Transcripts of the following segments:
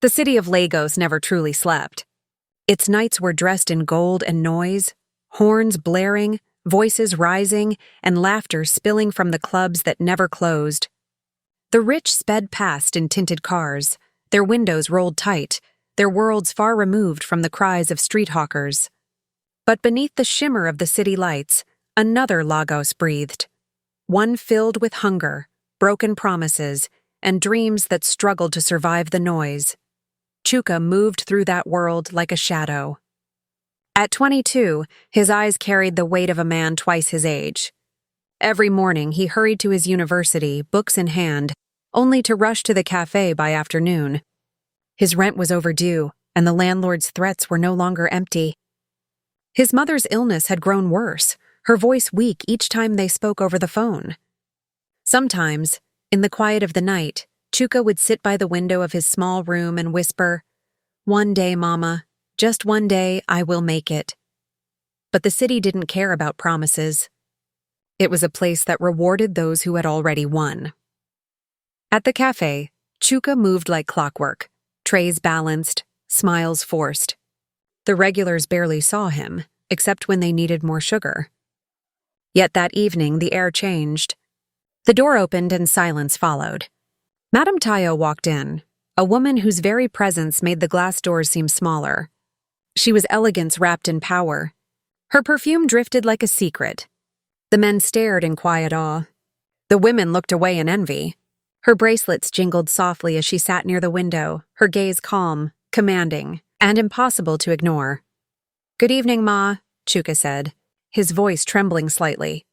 The city of Lagos never truly slept. Its nights were dressed in gold and noise, horns blaring, voices rising, and laughter spilling from the clubs that never closed. The rich sped past in tinted cars, their windows rolled tight, their worlds far removed from the cries of street hawkers. But beneath the shimmer of the city lights, another Lagos breathed, one filled with hunger, broken promises, and dreams that struggled to survive the noise. Chuka moved through that world like a shadow. At 22, his eyes carried the weight of a man twice his age. Every morning he hurried to his university, books in hand, only to rush to the cafe by afternoon. His rent was overdue, and the landlord's threats were no longer empty. His mother's illness had grown worse, her voice weak each time they spoke over the phone. Sometimes, in the quiet of the night, Chuka would sit by the window of his small room and whisper, "One day, Mama, just one day I will make it." But the city didn't care about promises. It was a place that rewarded those who had already won. At the cafe, Chuka moved like clockwork, trays balanced, smiles forced. The regulars barely saw him, except when they needed more sugar. Yet that evening the air changed. The door opened and silence followed. Madame Tayo walked in, a woman whose very presence made the glass doors seem smaller. She was elegance wrapped in power. Her perfume drifted like a secret. The men stared in quiet awe. The women looked away in envy. Her bracelets jingled softly as she sat near the window, her gaze calm, commanding, and impossible to ignore. "Good evening, Ma," Chuka said, his voice trembling slightly.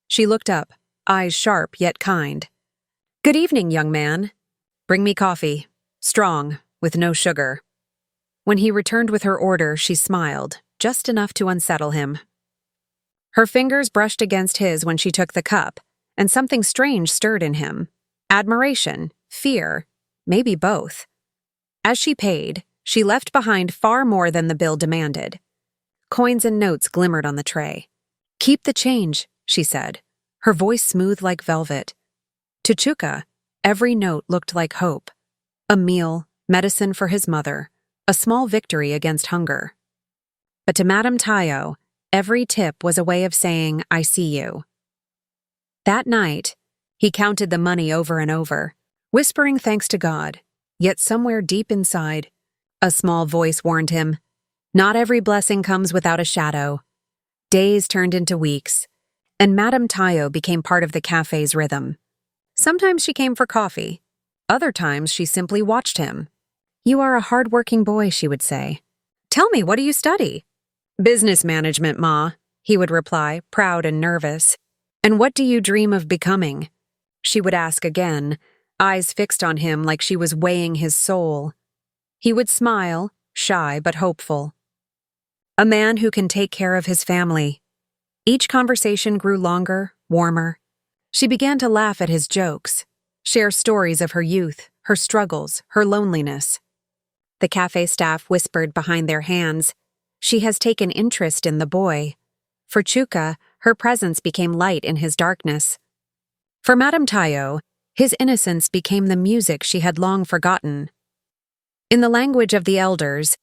She looked up, eyes sharp yet kind. "Good evening, young man. Bring me coffee, strong, with no sugar." When he returned with her order, she smiled, just enough to unsettle him. Her fingers brushed against his when she took the cup, and something strange stirred in him. Admiration, fear, maybe both. As she paid, she left behind far more than the bill demanded. Coins and notes glimmered on the tray. "Keep the change," she said, her voice smooth like velvet. To Chuka, every note looked like hope. A meal, medicine for his mother, a small victory against hunger. But to Madame Tayo, every tip was a way of saying, "I see you." That night, he counted the money over and over, whispering thanks to God, yet somewhere deep inside, a small voice warned him, not every blessing comes without a shadow. Days turned into weeks, and Madame Tayo became part of the cafe's rhythm. Sometimes she came for coffee. Other times she simply watched him. "You are a hard-working boy," she would say. "Tell me, what do you study?" "Business management, Ma," he would reply, proud and nervous. "And what do you dream of becoming?" She would ask again, eyes fixed on him like she was weighing his soul. He would smile, shy but hopeful. A man who can take care of his family. Each conversation grew longer, warmer. She began to laugh at his jokes, share stories of her youth, her struggles, her loneliness. The cafe staff whispered behind their hands, "She has taken interest in the boy." For Chuka, her presence became light in his darkness. For Madame Tayo, his innocence became the music she had long forgotten. In the language of the elders,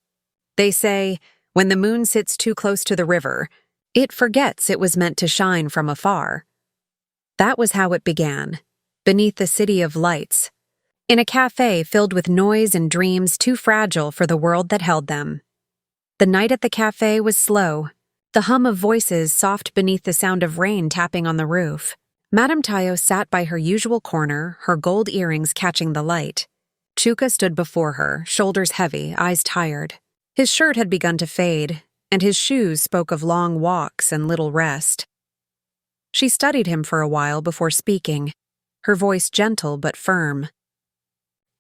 they say, when the moon sits too close to the river, it forgets it was meant to shine from afar. That was how it began, beneath the city of lights, in a cafe filled with noise and dreams too fragile for the world that held them. The night at the cafe was slow, the hum of voices soft beneath the sound of rain tapping on the roof. Madame Tayo sat by her usual corner, her gold earrings catching the light. Chuka stood before her, shoulders heavy, eyes tired. His shirt had begun to fade, and his shoes spoke of long walks and little rest. She studied him for a while before speaking, her voice gentle but firm.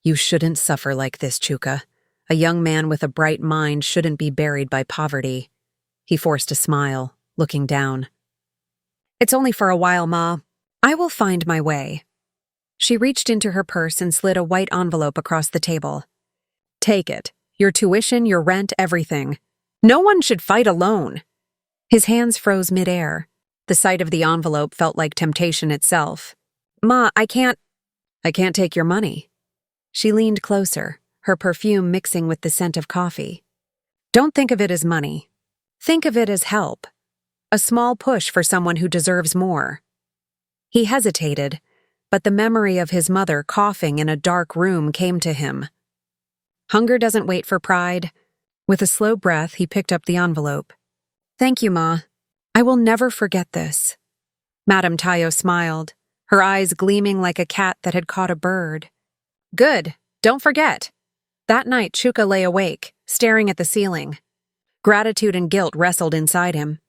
"You shouldn't suffer like this, Chuka. A young man with a bright mind shouldn't be buried by poverty." He forced a smile, looking down. "It's only for a while, Ma. I will find my way." She reached into her purse and slid a white envelope across the table. "Take it. Your tuition, your rent, everything. No one should fight alone." His hands froze midair. The sight of the envelope felt like temptation itself. "Ma, I can't take your money." She leaned closer, her perfume mixing with the scent of coffee. Don't think of it as money. Think of it as help. A small push for someone who deserves more. He hesitated, but the memory of his mother coughing in a dark room came to him. Hunger doesn't wait for pride. With a slow breath, he picked up the envelope. Thank you, Ma. I will never forget this. Madame Tayo smiled, her eyes gleaming like a cat that had caught a bird. Good, don't forget. That night, Chuka lay awake, staring at the ceiling. Gratitude and guilt wrestled inside him.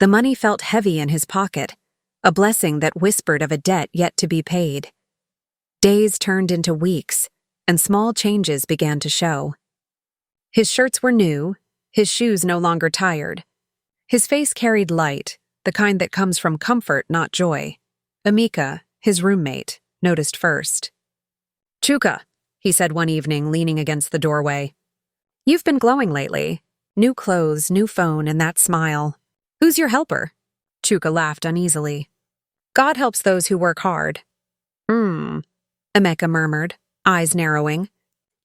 The money felt heavy in his pocket, a blessing that whispered of a debt yet to be paid. Days turned into weeks, and small changes began to show. His shirts were new, his shoes no longer tired. His face carried light, the kind that comes from comfort, not joy. Amika, his roommate, noticed first. Chuka, he said one evening, leaning against the doorway. You've been glowing lately. New clothes, new phone, and that smile. Who's your helper? Chuka laughed uneasily. God helps those who work hard. Amika murmured, eyes narrowing.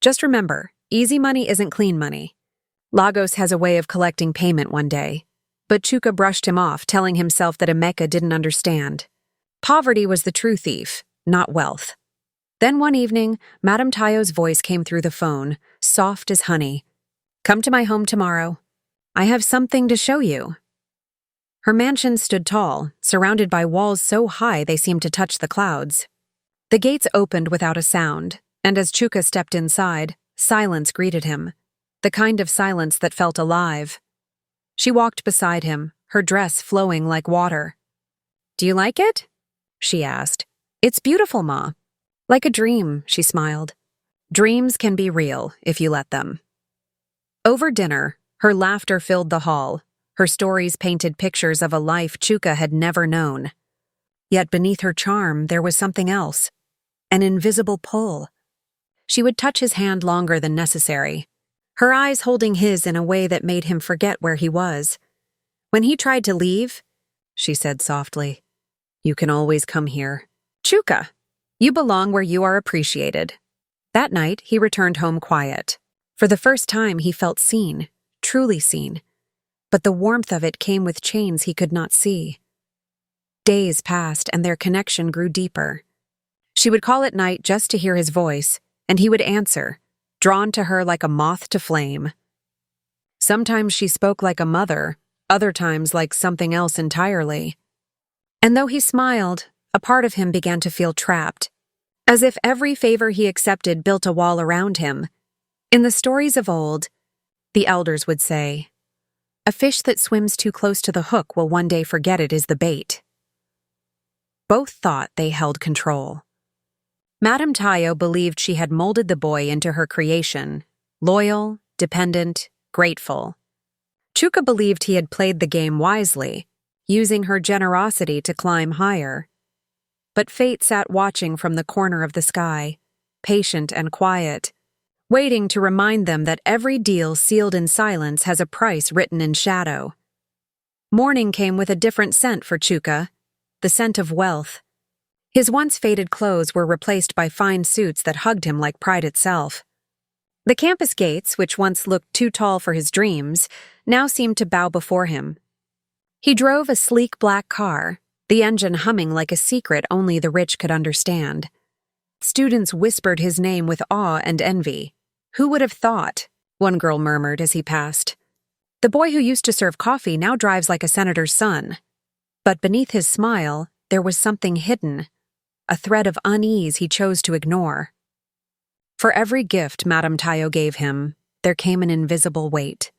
Just remember, easy money isn't clean money. Lagos has a way of collecting payment one day. But Chuka brushed him off, telling himself that Amika didn't understand. Poverty was the true thief, not wealth. Then one evening, Madame Tayo's voice came through the phone, soft as honey. Come to my home tomorrow. I have something to show you. Her mansion stood tall, surrounded by walls so high they seemed to touch the clouds. The gates opened without a sound, and as Chuka stepped inside, silence greeted him, the kind of silence that felt alive. She walked beside him, her dress flowing like water. Do you like it? She asked. It's beautiful, Ma. Like a dream, she smiled. Dreams can be real if you let them. Over dinner, her laughter filled the hall. Her stories painted pictures of a life Chuka had never known. Yet beneath her charm, there was something else. An invisible pull. She would touch his hand longer than necessary, her eyes holding his in a way that made him forget where he was. When he tried to leave, she said softly, You can always come here. Chuka, you belong where you are appreciated. That night, he returned home quiet. For the first time, he felt seen, truly seen. But the warmth of it came with chains he could not see. Days passed, and their connection grew deeper. She would call at night just to hear his voice, and he would answer, drawn to her like a moth to flame. Sometimes she spoke like a mother, other times like something else entirely. And though he smiled, a part of him began to feel trapped, as if every favor he accepted built a wall around him. In the stories of old, the elders would say, A fish that swims too close to the hook will one day forget it is the bait. Both thought they held control. Madame Tayo believed she had molded the boy into her creation, loyal, dependent, grateful. Chuka believed he had played the game wisely, using her generosity to climb higher. But fate sat watching from the corner of the sky, patient and quiet, waiting to remind them that every deal sealed in silence has a price written in shadow. Morning came with a different scent for Chuka, the scent of wealth. His once faded clothes were replaced by fine suits that hugged him like pride itself. The campus gates, which once looked too tall for his dreams, now seemed to bow before him. He drove a sleek black car, the engine humming like a secret only the rich could understand. Students whispered his name with awe and envy. Who would have thought? One girl murmured as he passed. The boy who used to serve coffee now drives like a senator's son. But beneath his smile, there was something hidden, a thread of unease he chose to ignore. For every gift Madame Tayo gave him, there came an invisible weight,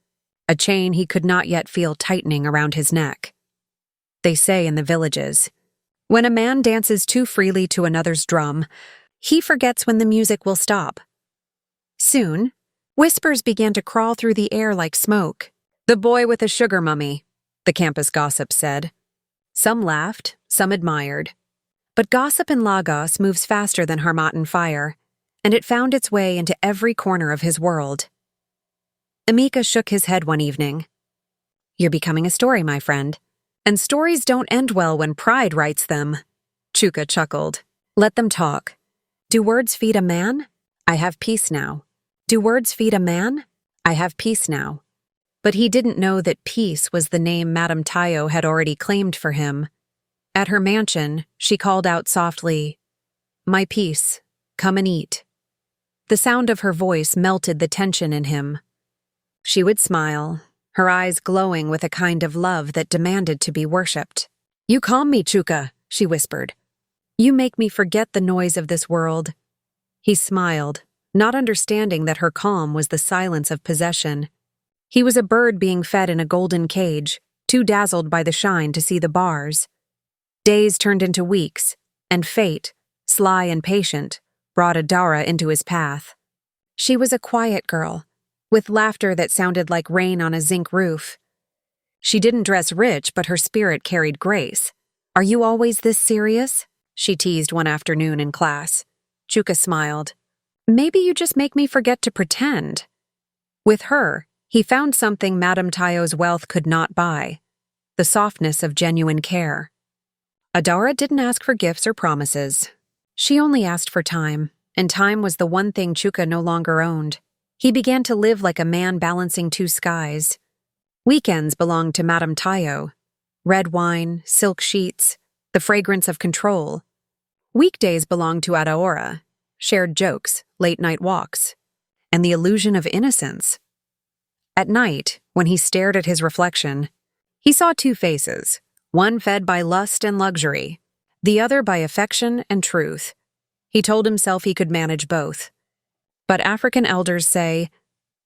a chain he could not yet feel tightening around his neck. They say in the villages, when a man dances too freely to another's drum, he forgets when the music will stop. Soon, whispers began to crawl through the air like smoke. The boy with a sugar mummy, the campus gossip said. Some laughed, some admired. But gossip in Lagos moves faster than Harmattan fire, and it found its way into every corner of his world. Amika shook his head one evening. You're becoming a story, my friend. And stories don't end well when pride writes them. Chuka chuckled. Let them talk. Do words feed a man? I have peace now. Do words feed a man? I have peace now. But he didn't know that peace was the name Madame Tayo had already claimed for him. At her mansion, she called out softly, "My peace, come and eat." The sound of her voice melted the tension in him. She would smile, her eyes glowing with a kind of love that demanded to be worshipped. "You calm me, Chuka," she whispered. "You make me forget the noise of this world." He smiled, not understanding that her calm was the silence of possession. He was a bird being fed in a golden cage, too dazzled by the shine to see the bars. Days turned into weeks, and fate, sly and patient, brought Adara into his path. She was a quiet girl, with laughter that sounded like rain on a zinc roof. She didn't dress rich, but her spirit carried grace. "Are you always this serious?" she teased one afternoon in class. Chuka smiled. "Maybe you just make me forget to pretend." With her, he found something Madame Tayo's wealth could not buy, the softness of genuine care. Adara didn't ask for gifts or promises. She only asked for time, and time was the one thing Chuka no longer owned. He began to live like a man balancing two skies. Weekends belonged to Madame Tayo. Red wine, silk sheets, the fragrance of control. Weekdays belonged to Adaora, shared jokes, late-night walks, and the illusion of innocence. At night, when he stared at his reflection, he saw two faces, one fed by lust and luxury, the other by affection and truth. He told himself he could manage both. But African elders say,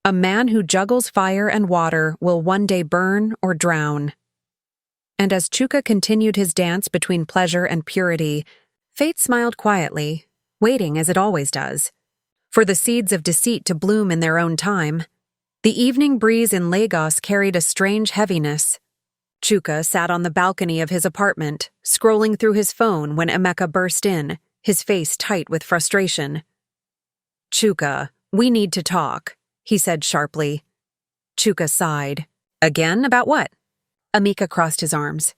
"A man who juggles fire and water will one day burn or drown." And as Chuka continued his dance between pleasure and purity, fate smiled quietly, waiting as it always does, for the seeds of deceit to bloom in their own time. The evening breeze in Lagos carried a strange heaviness. Chuka sat on the balcony of his apartment, scrolling through his phone when Emeka burst in, his face tight with frustration. "Chuka, we need to talk," he said sharply. Chuka sighed. "Again, about what?" Emeka crossed his arms.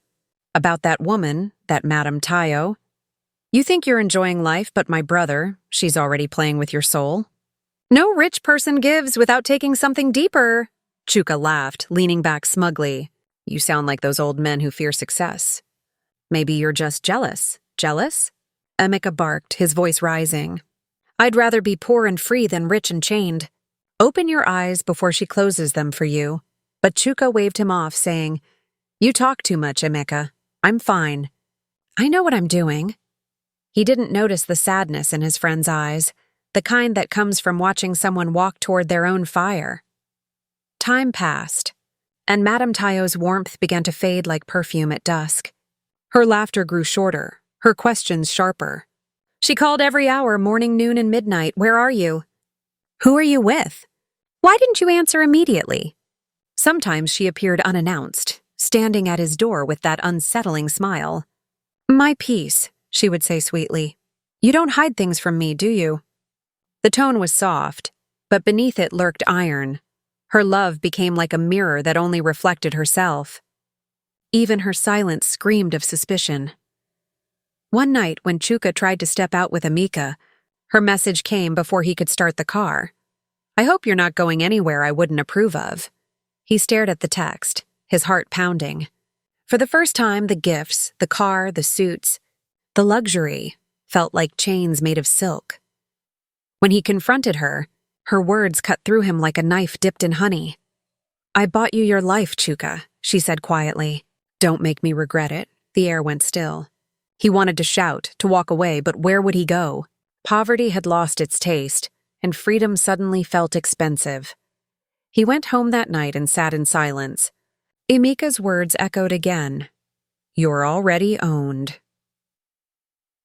"About that woman, that Madame Tayo. You think you're enjoying life, but my brother, she's already playing with your soul." "No rich person gives without taking something deeper." Chuka laughed, leaning back smugly. "You sound like those old men who fear success." "Maybe you're just jealous." "Jealous?" Emeka barked, his voice rising. "I'd rather be poor and free than rich and chained. Open your eyes before she closes them for you." But Chuka waved him off, saying, "You talk too much, Emeka. I'm fine. I know what I'm doing." He didn't notice the sadness in his friend's eyes, the kind that comes from watching someone walk toward their own fire. Time passed, and Madame Tayo's warmth began to fade like perfume at dusk. Her laughter grew shorter, her questions sharper. She called every hour, morning, noon, and midnight. "Where are you?" "Who are you with?" "Why didn't you answer immediately?" Sometimes she appeared unannounced, standing at his door with that unsettling smile. "My peace," she would say sweetly. "You don't hide things from me, do you?" The tone was soft, but beneath it lurked iron. Her love became like a mirror that only reflected herself. Even her silence screamed of suspicion. One night, when Chuka tried to step out with Emeka, her message came before he could start the car. "I hope you're not going anywhere I wouldn't approve of." He stared at the text, his heart pounding. For the first time, the gifts, the car, the suits, the luxury felt like chains made of silk. When he confronted her, her words cut through him like a knife dipped in honey. "I bought you your life, Chuka," she said quietly. "Don't make me regret it." The air went still. He wanted to shout, to walk away, but where would he go? Poverty had lost its taste, and freedom suddenly felt expensive. He went home that night and sat in silence. Emeka's words echoed again. "You're already owned."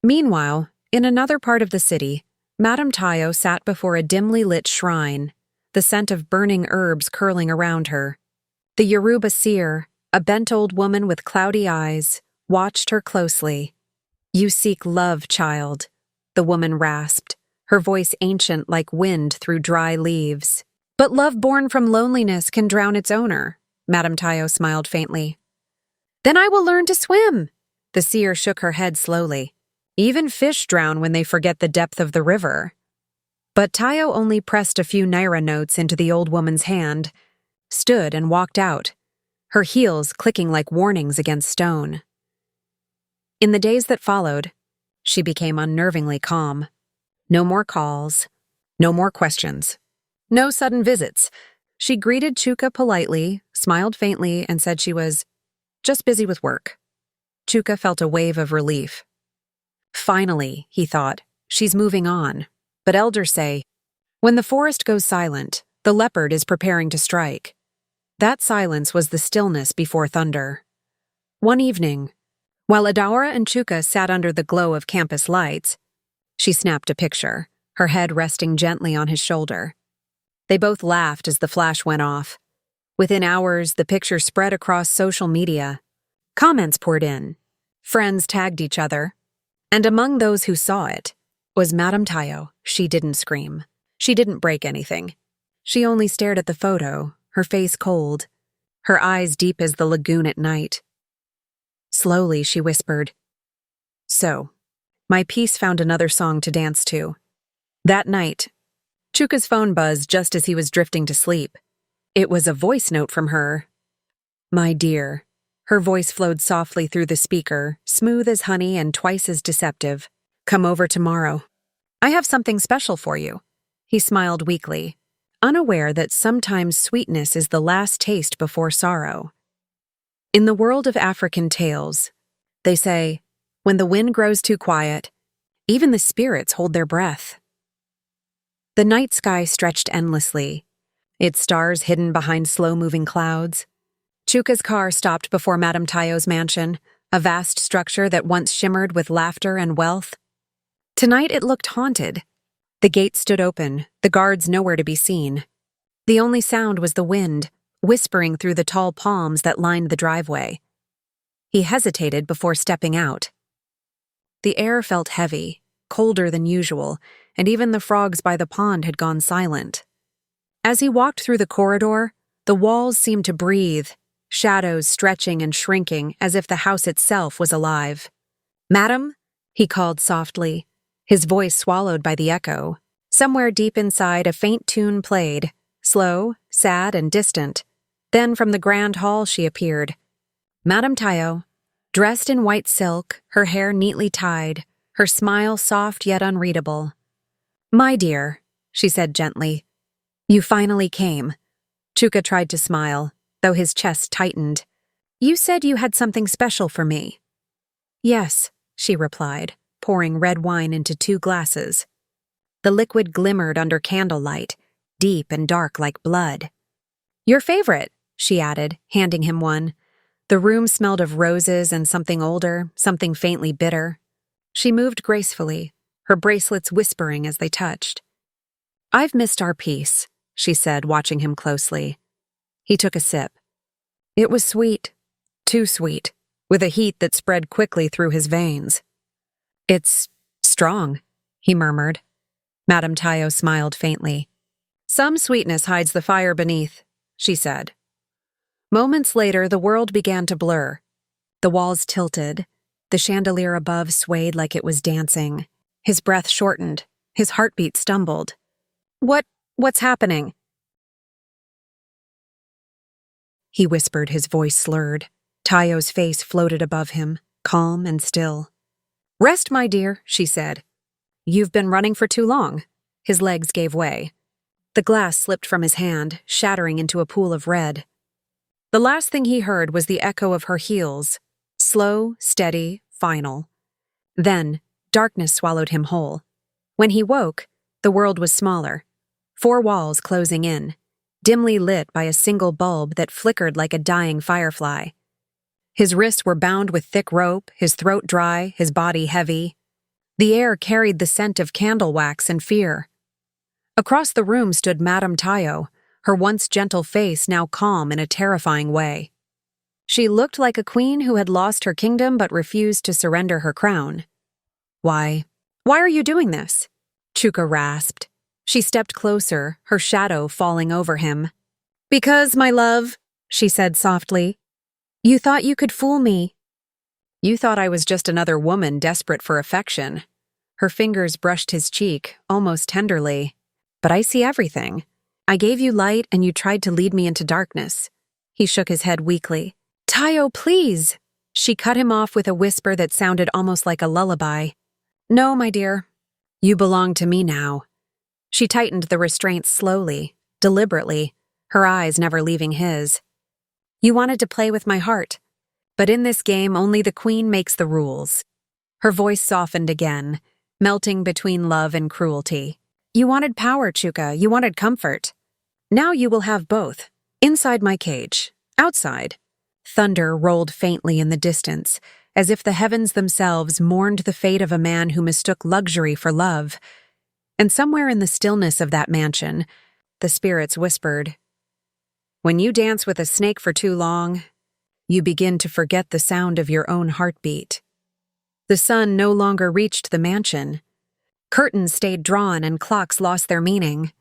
Meanwhile, in another part of the city, Madame Tayo sat before a dimly lit shrine, the scent of burning herbs curling around her. The Yoruba seer, a bent old woman with cloudy eyes, watched her closely. "You seek love, child," the woman rasped, her voice ancient like wind through dry leaves. "But love born from loneliness can drown its owner," Madame Tayo smiled faintly. "Then I will learn to swim." The seer shook her head slowly. "Even fish drown when they forget the depth of the river." But Tayo only pressed a few naira notes into the old woman's hand, stood and walked out, her heels clicking like warnings against stone. In the days that followed, she became unnervingly calm. No more calls, no more questions, no sudden visits. She greeted Chuka politely, smiled faintly, and said she was just busy with work. Chuka felt a wave of relief. Finally, he thought, she's moving on. But elders say, when the forest goes silent, the leopard is preparing to strike. That silence was the stillness before thunder. One evening, while Adaora and Chuka sat under the glow of campus lights, she snapped a picture, her head resting gently on his shoulder. They both laughed as the flash went off. Within hours, the picture spread across social media. Comments poured in. Friends tagged each other. And among those who saw it was Madame Tayo. She didn't scream. She didn't break anything. She only stared at the photo, her face cold, her eyes deep as the lagoon at night. Slowly, she whispered, "So, my piece found another song to dance to." That night, Chuka's phone buzzed just as he was drifting to sleep. It was a voice note from her. "My dear." Her voice flowed softly through the speaker, smooth as honey and twice as deceptive. "Come over tomorrow. I have something special for you." He smiled weakly, unaware that sometimes sweetness is the last taste before sorrow. In the world of African tales, they say, when the wind grows too quiet, even the spirits hold their breath. The night sky stretched endlessly, its stars hidden behind slow-moving clouds. Chuka's car stopped before Madame Tayo's mansion, a vast structure that once shimmered with laughter and wealth. Tonight it looked haunted. The gate stood open, the guards nowhere to be seen. The only sound was the wind, whispering through the tall palms that lined the driveway. He hesitated before stepping out. The air felt heavy, colder than usual, and even the frogs by the pond had gone silent. As he walked through the corridor, the walls seemed to breathe, shadows stretching and shrinking as if the house itself was alive. "Madam?" he called softly, his voice swallowed by the echo. Somewhere deep inside, a faint tune played, slow, sad, and distant. Then from the grand hall she appeared. Madame Tayo, dressed in white silk, her hair neatly tied, her smile soft yet unreadable. "My dear," she said gently, "you finally came." Chuka tried to smile, though his chest tightened. "You said you had something special for me." "Yes," she replied, pouring red wine into 2 glasses. The liquid glimmered under candlelight, deep and dark like blood. "Your favorite," she added, handing him one. The room smelled of roses and something older, something faintly bitter. She moved gracefully, her bracelets whispering as they touched. "I've missed our peace," she said, watching him closely. He took a sip. It was sweet, too sweet, with a heat that spread quickly through his veins. "It's strong," he murmured. Madame Tayo smiled faintly. "Some sweetness hides the fire beneath," she said. Moments later, the world began to blur. The walls tilted. The chandelier above swayed like it was dancing. His breath shortened. His heartbeat stumbled. What's happening?" he whispered, his voice slurred. Tayo's face floated above him, calm and still. "Rest, my dear," she said. "You've been running for too long." His legs gave way. The glass slipped from his hand, shattering into a pool of red. The last thing he heard was the echo of her heels, slow, steady, final. Then, darkness swallowed him whole. When he woke, the world was smaller, 4 walls closing in, dimly lit by a single bulb that flickered like a dying firefly. His wrists were bound with thick rope, his throat dry, his body heavy. The air carried the scent of candle wax and fear. Across the room stood Madame Tayo, her once gentle face now calm in a terrifying way. She looked like a queen who had lost her kingdom but refused to surrender her crown. Why are you doing this?" Chuka rasped. She stepped closer, her shadow falling over him. "Because, my love," she said softly, "you thought you could fool me. You thought I was just another woman desperate for affection." Her fingers brushed his cheek, almost tenderly. but I see everything. I gave you light and you tried to lead me into darkness." He shook his head weakly. "Tayo, please!" She cut him off with a whisper that sounded almost like a lullaby. "No, my dear. You belong to me now." She tightened the restraints slowly, deliberately, her eyes never leaving his. "You wanted to play with my heart, but in this game only the queen makes the rules." Her voice softened again, melting between love and cruelty. "You wanted power, Chuka. You wanted comfort. Now you will have both. Inside my cage. Outside." Thunder rolled faintly in the distance, as if the heavens themselves mourned the fate of a man who mistook luxury for love. And somewhere in the stillness of that mansion, the spirits whispered, "When you dance with a snake for too long, you begin to forget the sound of your own heartbeat." The sun no longer reached the mansion. Curtains stayed drawn and clocks lost their meaning.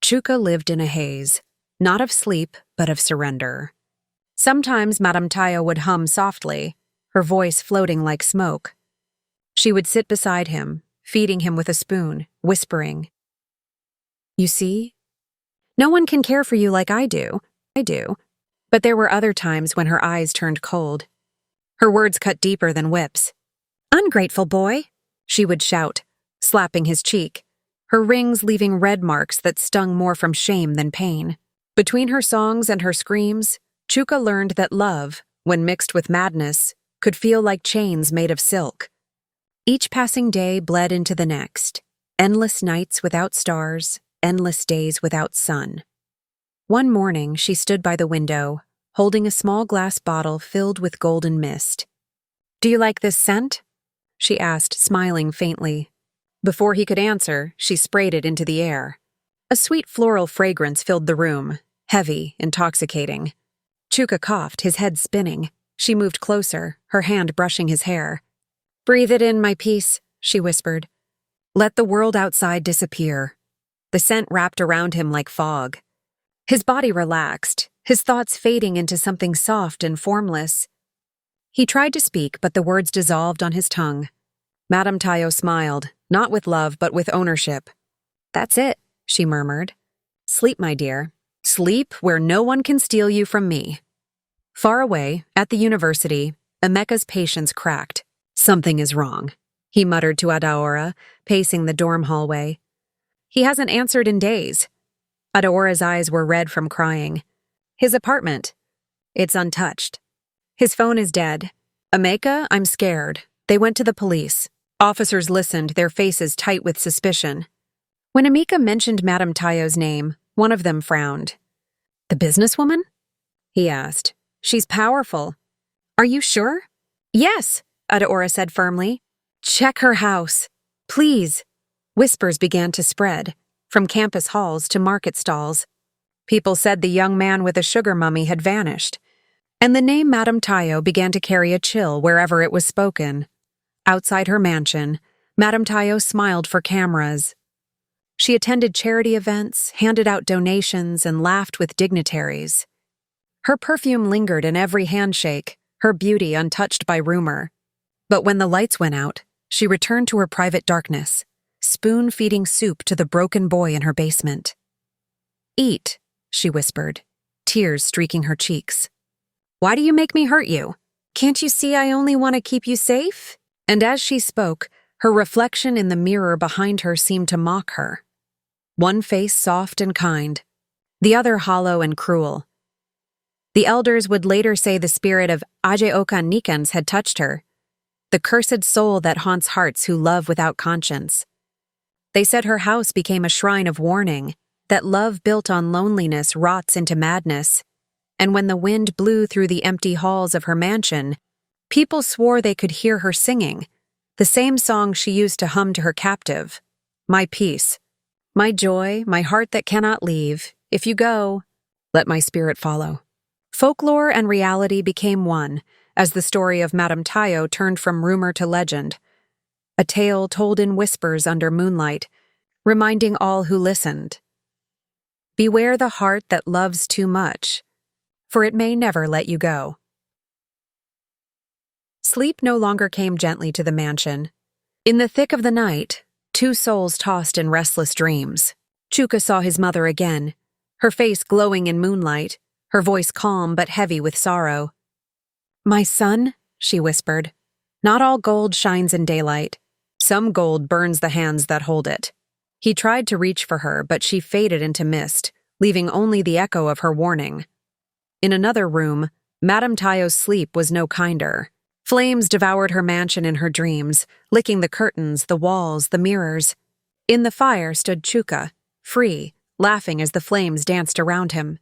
Chuka lived in a haze, not of sleep, but of surrender. Sometimes Madame Tayo would hum softly, her voice floating like smoke. She would sit beside him, feeding him with a spoon, whispering, "You see? No one can care for you like I do. I do." But there were other times when her eyes turned cold. Her words cut deeper than whips. "Ungrateful boy," she would shout, slapping his cheek, her rings leaving red marks that stung more from shame than pain. Between her songs and her screams, Chuka learned that love, when mixed with madness, could feel like chains made of silk. Each passing day bled into the next, endless nights without stars, endless days without sun. One morning, she stood by the window, holding a small glass bottle filled with golden mist. "Do you like this scent?" she asked, smiling faintly. Before he could answer, she sprayed it into the air. A sweet floral fragrance filled the room, heavy, intoxicating. Chuka coughed, his head spinning. She moved closer, her hand brushing his hair. "Breathe it in, my piece," she whispered. "Let the world outside disappear." The scent wrapped around him like fog. His body relaxed, his thoughts fading into something soft and formless. He tried to speak, but the words dissolved on his tongue. Madame Tayo smiled, not with love, but with ownership. "That's it," she murmured. "Sleep, my dear. Sleep where no one can steal you from me." Far away, at the university, Emeka's patience cracked. "Something is wrong," he muttered to Adaora, pacing the dorm hallway. "He hasn't answered in days." Adaora's eyes were red from crying. "His apartment. It's untouched. His phone is dead. Emeka, I'm scared. They went to the police." Officers listened, their faces tight with suspicion. When Emeka mentioned Madame Tayo's name, one of them frowned. "The businesswoman?" he asked. "She's powerful." "Are you sure?" "Yes," Adaora said firmly. "Check her house. Please." Whispers began to spread, from campus halls to market stalls. People said the young man with a sugar mummy had vanished, and the name Madame Tayo began to carry a chill wherever it was spoken. Outside her mansion, Madame Tayo smiled for cameras. She attended charity events, handed out donations, and laughed with dignitaries. Her perfume lingered in every handshake, her beauty untouched by rumor. But when the lights went out, she returned to her private darkness, spoon-feeding soup to the broken boy in her basement. "Eat," she whispered, tears streaking her cheeks. "Why do you make me hurt you? Can't you see I only want to keep you safe?" And as she spoke, her reflection in the mirror behind her seemed to mock her. One face soft and kind, the other hollow and cruel. The elders would later say the spirit of Ajeoka Nikans had touched her, the cursed soul that haunts hearts who love without conscience. They said her house became a shrine of warning, that love built on loneliness rots into madness, and when the wind blew through the empty halls of her mansion, people swore they could hear her singing, the same song she used to hum to her captive. "My peace, my joy, my heart that cannot leave. If you go, let my spirit follow." Folklore and reality became one, as the story of Madame Tayo turned from rumor to legend, a tale told in whispers under moonlight, reminding all who listened. Beware the heart that loves too much, for it may never let you go. Sleep no longer came gently to the mansion. In the thick of the night, two souls tossed in restless dreams. Chuka saw his mother again, her face glowing in moonlight, her voice calm but heavy with sorrow. "My son," she whispered, "not all gold shines in daylight. Some gold burns the hands that hold it." He tried to reach for her, but she faded into mist, leaving only the echo of her warning. In another room, Madame Tayo's sleep was no kinder. Flames devoured her mansion in her dreams, licking the curtains, the walls, the mirrors. In the fire stood Chuka, free, laughing as the flames danced around him.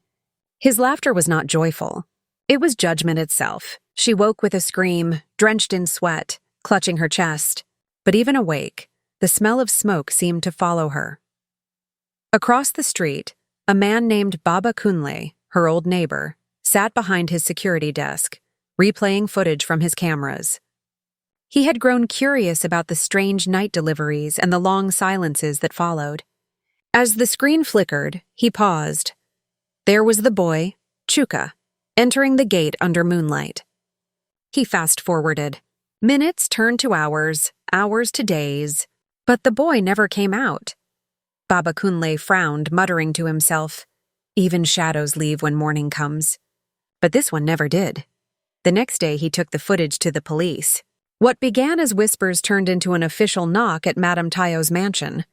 His laughter was not joyful. It was judgment itself. She woke with a scream, drenched in sweat, clutching her chest. But even awake, the smell of smoke seemed to follow her. Across the street, a man named Baba Kunle, her old neighbor, sat behind his security desk, replaying footage from his cameras. He had grown curious about the strange night deliveries and the long silences that followed. As the screen flickered, he paused. There was the boy, Chuka, entering the gate under moonlight. He fast-forwarded. Minutes turned to hours, hours to days, but the boy never came out. Baba Kunle frowned, muttering to himself, "Even shadows leave when morning comes." But this one never did. The next day he took the footage to the police. What began as whispers turned into an official knock at Madame Tayo's mansion.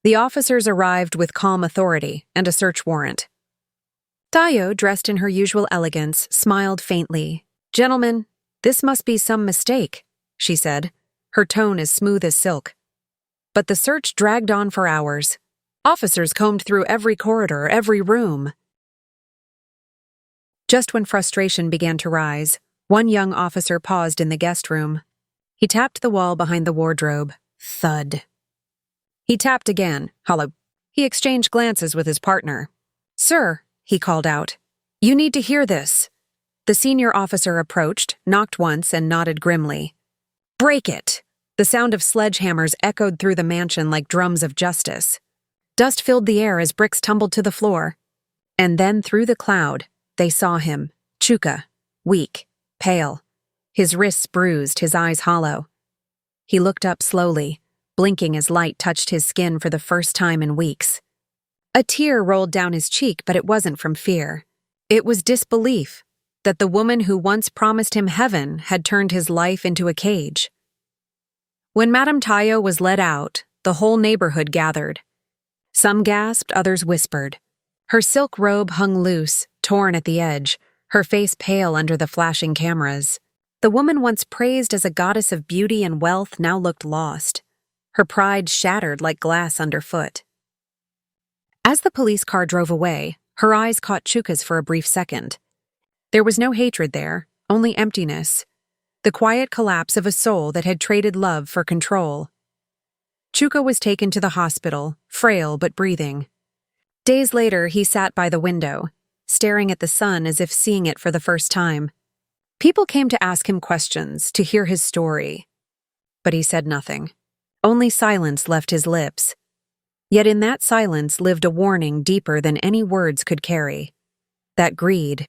The officers arrived with calm authority and a search warrant. Tayo, dressed in her usual elegance, smiled faintly. "Gentlemen, this must be some mistake," she said, her tone as smooth as silk. But the search dragged on for hours. Officers combed through every corridor, every room. Just when frustration began to rise, one young officer paused in the guest room. He tapped the wall behind the wardrobe. Thud. He tapped again. Hollow. He exchanged glances with his partner. "Sir," he called out, "you need to hear this." The senior officer approached, knocked once, and nodded grimly. "Break it!" The sound of sledgehammers echoed through the mansion like drums of justice. Dust filled the air as bricks tumbled to the floor. And then through the cloud, they saw him, Chuka, weak, pale, his wrists bruised, his eyes hollow. He looked up slowly, blinking as light touched his skin for the first time in weeks. A tear rolled down his cheek, but it wasn't from fear. It was disbelief that the woman who once promised him heaven had turned his life into a cage. When Madame Tayo was led out, the whole neighborhood gathered. Some gasped, others whispered. Her silk robe hung loose, torn at the edge, her face pale under the flashing cameras. The woman once praised as a goddess of beauty and wealth now looked lost, her pride shattered like glass underfoot. As the police car drove away, her eyes caught Chuka's for a brief second. There was no hatred there, only emptiness, the quiet collapse of a soul that had traded love for control. Chuka was taken to the hospital, frail but breathing. Days later, he sat by the window, staring at the sun as if seeing it for the first time. People came to ask him questions, to hear his story. But he said nothing. Only silence left his lips. Yet in that silence lived a warning deeper than any words could carry. That greed,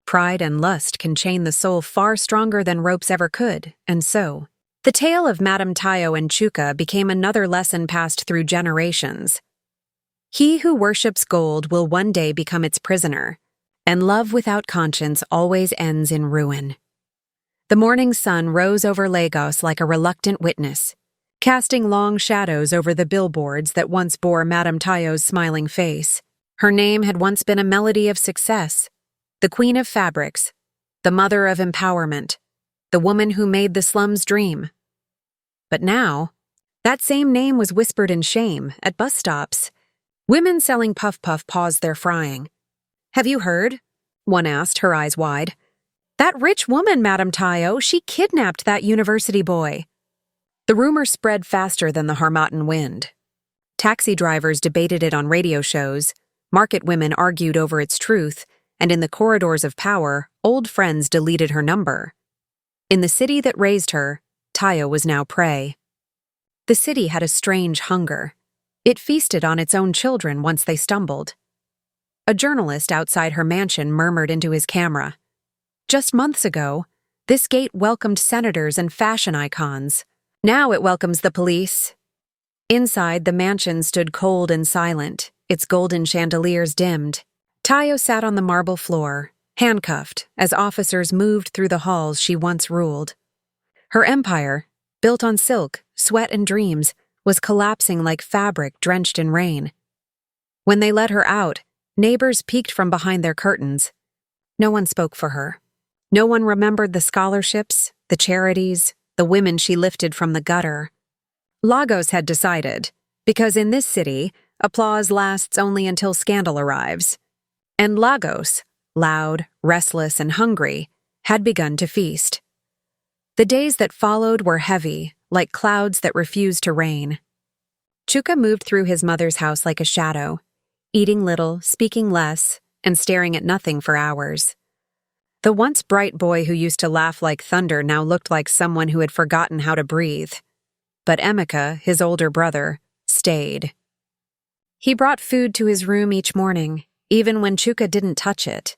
pride, and lust can chain the soul far stronger than ropes ever could, and so, the tale of Madame Tayo and Chuka became another lesson passed through generations. He who worships gold will one day become its prisoner, and love without conscience always ends in ruin. The morning sun rose over Lagos like a reluctant witness, casting long shadows over the billboards that once bore Madame Tayo's smiling face. Her name had once been a melody of success, the queen of fabrics, the mother of empowerment, the woman who made the slums dream. But now, that same name was whispered in shame at bus stops. Women selling puff-puff paused their frying. "Have you heard?" one asked, her eyes wide. "That rich woman, Madame Tayo, she kidnapped that university boy." The rumor spread faster than the Harmattan wind. Taxi drivers debated it on radio shows, market women argued over its truth, and in the corridors of power, old friends deleted her number. In the city that raised her, Tayo was now prey. The city had a strange hunger. It feasted on its own children once they stumbled. A journalist outside her mansion murmured into his camera. Just months ago, this gate welcomed senators and fashion icons. Now it welcomes the police. Inside, the mansion stood cold and silent, its golden chandeliers dimmed. Tayo sat on the marble floor, handcuffed, as officers moved through the halls she once ruled. Her empire, built on silk, sweat, and dreams, was collapsing like fabric drenched in rain. When they let her out, neighbors peeked from behind their curtains. No one spoke for her. No one remembered the scholarships, the charities, the women she lifted from the gutter. Lagos had decided, because in this city, applause lasts only until scandal arrives. And Lagos, loud, restless, and hungry, had begun to feast. The days that followed were heavy, like clouds that refused to rain. Chuka moved through his mother's house like a shadow, eating little, speaking less, and staring at nothing for hours. The once bright boy who used to laugh like thunder now looked like someone who had forgotten how to breathe. But Emeka, his older brother, stayed. He brought food to his room each morning, even when Chuka didn't touch it.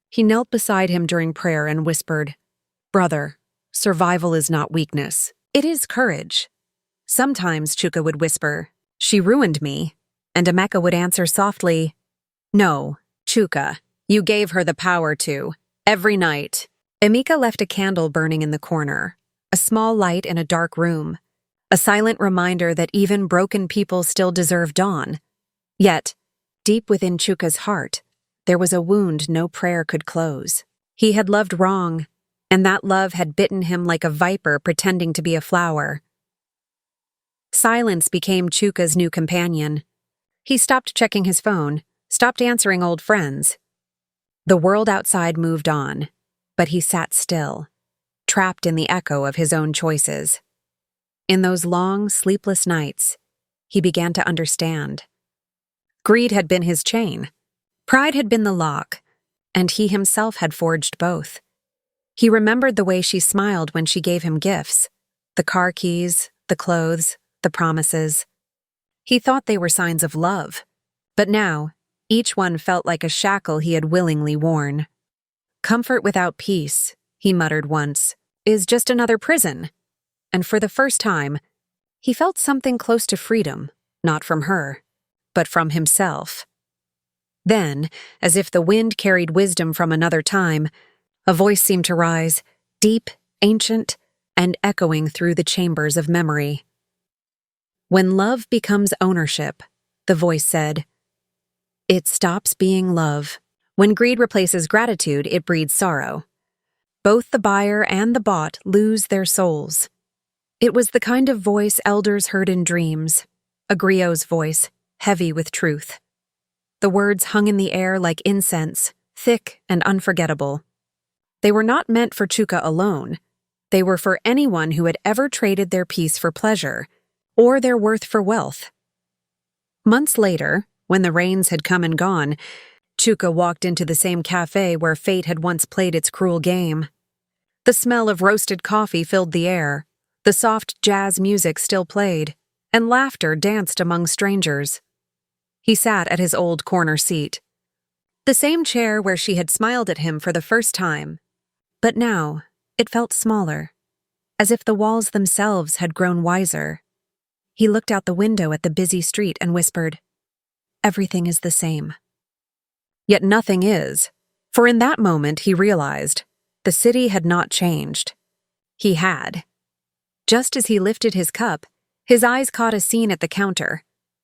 He knelt beside him during prayer and whispered, "Brother, survival is not weakness. It is courage." Sometimes Chuka would whisper, "She ruined me," and Emeka would answer softly, "No, Chuka, you gave her the power to. Every night." Emeka left a candle burning in the corner, a small light in a dark room, a silent reminder that even broken people still deserve dawn. Yet, deep within Chuka's heart, there was a wound no prayer could close. He had loved wrong, and that love had bitten him like a viper pretending to be a flower. Silence became Chuka's new companion. He stopped checking his phone, stopped answering old friends. The world outside moved on, but he sat still, trapped in the echo of his own choices. In those long, sleepless nights, he began to understand. Greed had been his chain. Pride had been the lock, and he himself had forged both. He remembered the way she smiled when she gave him gifts, the car keys, the clothes, the promises. He thought they were signs of love, but now, each one felt like a shackle he had willingly worn. "Comfort without peace," he muttered once, "is just another prison." And for the first time, he felt something close to freedom, not from her, but from himself. Then, as if the wind carried wisdom from another time, a voice seemed to rise, deep, ancient, and echoing through the chambers of memory. "When love becomes ownership," the voice said, "it stops being love. When greed replaces gratitude, it breeds sorrow. Both the buyer and the bought lose their souls." It was the kind of voice elders heard in dreams, a griot's voice, heavy with truth. The words hung in the air like incense, thick and unforgettable. They were not meant for Chuka alone. They were for anyone who had ever traded their peace for pleasure, or their worth for wealth. Months later, when the rains had come and gone, Chuka walked into the same cafe where fate had once played its cruel game. The smell of roasted coffee filled the air, the soft jazz music still played, and laughter danced among strangers. He sat at his old corner seat, the same chair where she had smiled at him for the first time. But now, it felt smaller, as if the walls themselves had grown wiser. He looked out the window at the busy street and whispered, "Everything is the same." Yet nothing is, for in that moment he realized the city had not changed. He had. Just as he lifted his cup, his eyes caught a scene at the counter.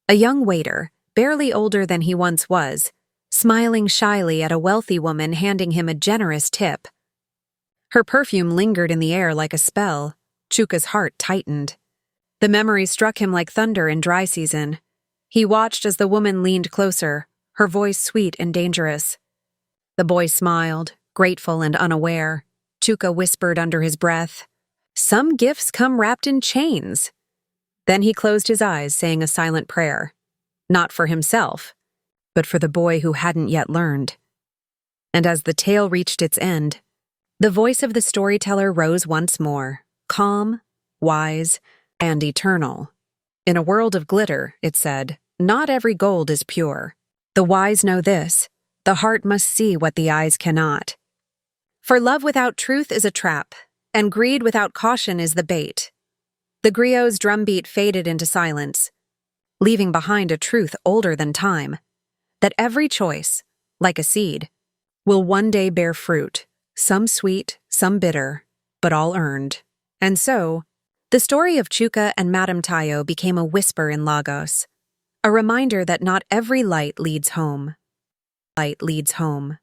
A young waiter, barely older than he once was, smiling shyly at a wealthy woman handing him a generous tip. Her perfume lingered in the air like a spell. Chuka's heart tightened. The memory struck him like thunder in dry season. He watched as the woman leaned closer, her voice sweet and dangerous. The boy smiled, grateful and unaware. Chuka whispered under his breath, "Some gifts come wrapped in chains." Then he closed his eyes, saying a silent prayer. Not for himself, but for the boy who hadn't yet learned. And as the tale reached its end, the voice of the storyteller rose once more, calm, wise, and eternal. "In a world of glitter," it said, "not every gold is pure. The wise know this, the heart must see what the eyes cannot. For love without truth is a trap, and greed without caution is the bait." The griot's drumbeat faded into silence, leaving behind a truth older than time. that every choice, like a seed, will one day bear fruit, some sweet, some bitter, but all earned. And so, the story of Chuka and Madame Tayo became a whisper in Lagos, a reminder that not every light leads home. Light leads home.